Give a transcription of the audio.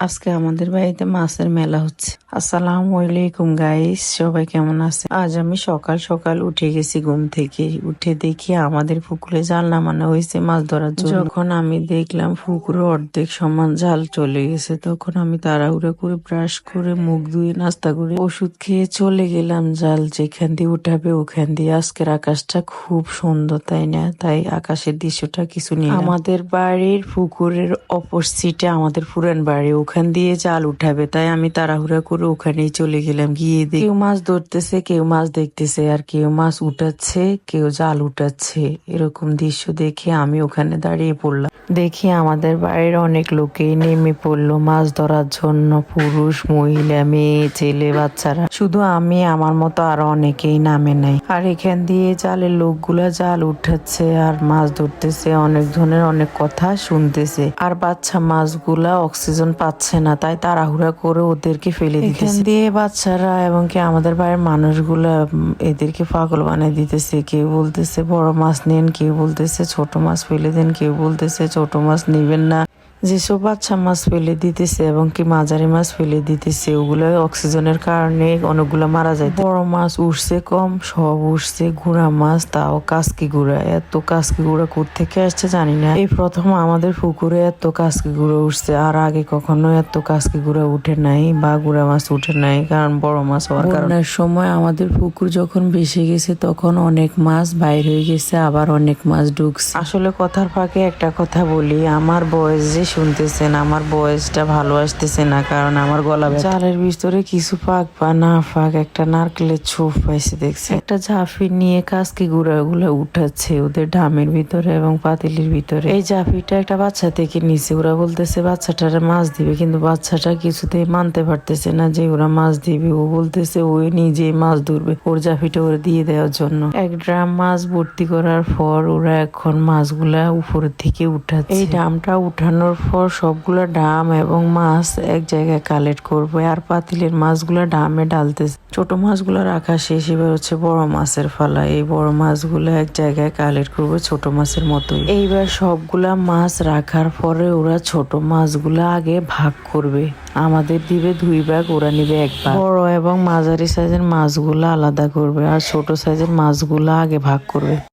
আজকে আমাদের বাড়িতে মাছের মেলা হচ্ছে। আসসালামু আলাইকুম গাইস, সবাই কেমন আছে? আজ আমি সকাল সকাল উঠে গেছি ঘুম থেকে। উঠে দেখি আমাদের পুকুরে জাল নামানো হয়েছে মাছ ধরার জন্য। যখন আমি দেখলাম পুকুরে অর্ধেক সমান জাল চলে গেছে, তখন আমি তাড়াহুড়ো করে ব্রাশ করে মুখ ধুয়ে নাস্তা করে ওষুধ খেয়ে চলে গেলাম জাল যেখান দিয়ে উঠাবে ওখান দিয়ে। আজকের আকাশটা খুব সুন্দর, তাই না? তাই আকাশের দৃশ্যটা কিছু নিয়ে আমাদের বাড়ির পুকুরের অপোজিটে আমাদের পুরান বাড়ি, ওখান দিয়ে জাল উঠাবে, তাই আমি তাড়াহুড়া করে ওখানেই চলে গেলাম। গিয়ে কেউ মাছ ধরতেছে, কেউ মাছ দেখতেছে, আর কেউ মাছ উঠাচ্ছে, কেউ জাল উঠাচ্ছে। এরকম দৃশ্য দেখে আমি ওখানে দাঁড়িয়ে পড়লাম। দেখি আমাদের বাড়ির অনেক লোকেই নেমে পড়লো মাছ ধরার জন্য, পুরুষ মহিলা মেয়ে ছেলে বাচ্চারা। শুধু আমি আমার মতো আরো অনেকেই নামে নাই। আর এখান দিয়ে জালের লোকগুলা জাল উঠাচ্ছে আর মাছ ধরতেছে, অনেক ধরনের অনেক কথা শুনতেছে। আর বাচ্চা মাছগুলা অক্সিজেন পাচ্ছে না, তাই তাড়াহুড়া করে ওদেরকে ফেলে দিতেছে। এখান দিয়ে বাচ্চারা এবং কি আমাদের বাড়ির মানুষগুলা এদেরকে পাগল বানিয়ে দিতেছে। কেউ বলতেছে বড় মাছ নেন, কেউ বলতেছে ছোট মাছ ফেলে দেন, কেউ বলতেছে ছোট মাছ নিবেন না। যেসব বাচ্চা মাছ ফেলে দিতেছে এবং কি মাঝারি মাছ ফেলে দিতেছে, ওগুলো অক্সিজেনের কারণে অনেকগুলো মারা যায়। বড় মাছ উঠছে কম, সব উঠছে গুড়া মাছ, তাও কাসকি গুড়া। এত কাসকি গুড়া কোত্থেকে আসছে জানি না, এই প্রথম আমাদের পুকুরে এত কাসকি গুঁড়া উঠছে। আর আগে কখনো এত কাসকি গুঁড়া উঠে নাই বা গুড়া মাছ উঠে নাই, কারণ বড় মাছ হওয়ার কারণে। বন্যার সময় আমাদের পুকুর যখন ভেসে গেছে তখন অনেক মাছ বাইর হয়ে গেছে, আবার অনেক মাছ ঢুকছে। আসলে কথার ফাঁকে একটা কথা বলি, আমার বয়স যে শুনতেছেন, আমার বয়সটা ভালো আসতেছে না, কারণ আমার গলা জালের ভিতরে কিছু পাক বা না পাক একটা নারকেলের ছোপ পাইছে দেখছে। একটা ঝাঁফি নিয়ে কাসকি গুঁড়া গুলা উঠাচ্ছে ওদের ঢামের ভিতরে এবং পাতিলির ভিতরে। এই ঝাঁফিটা একটা বাচ্চা থেকে নিচে, ওরা বলতেছে বাচ্চাটারে মাছ দিবে, কিন্তু বাচ্চাটা কিছুতেই মানতে পারতেছে না যে ওরা মাছ দিবে। ও বলতেছে ওই নিজেই মাছ ধরবে, ওর ঝাঁফিটা ওরা দিয়ে দেওয়ার জন্য। এক ড্রাম মাছ ভর্তি করার পর ওরা এখন মাছগুলা উপরের থেকে উঠাচ্ছে। এই ড্রামটা উঠানোর পর সবগুলা ডাম এবং মাছ এক জায়গায় কালেক্ট করবে, আর পাতিলের মাছগুলা ডামে ঢালতেছে। ছোট মাছগুলা রাখা শেষ, এবার হচ্ছে বড় মাছের ফালা। এই বড় মাছগুলা এক জায়গায় কালেক্ট করবে ছোট মাছের মতোই। এইবার সবগুলা মাছ রাখার পরে ওরা ছোট মাছগুলা আগে ভাগ করবে, আমাদের দিবে 2 ভাগ, ওরা নিবে 1 ভাগ। বড় এবং মাঝারি সাইজের মাছগুলা আলাদা করবে আর ছোট সাইজের মাছগুলা আগে ভাগ করবে।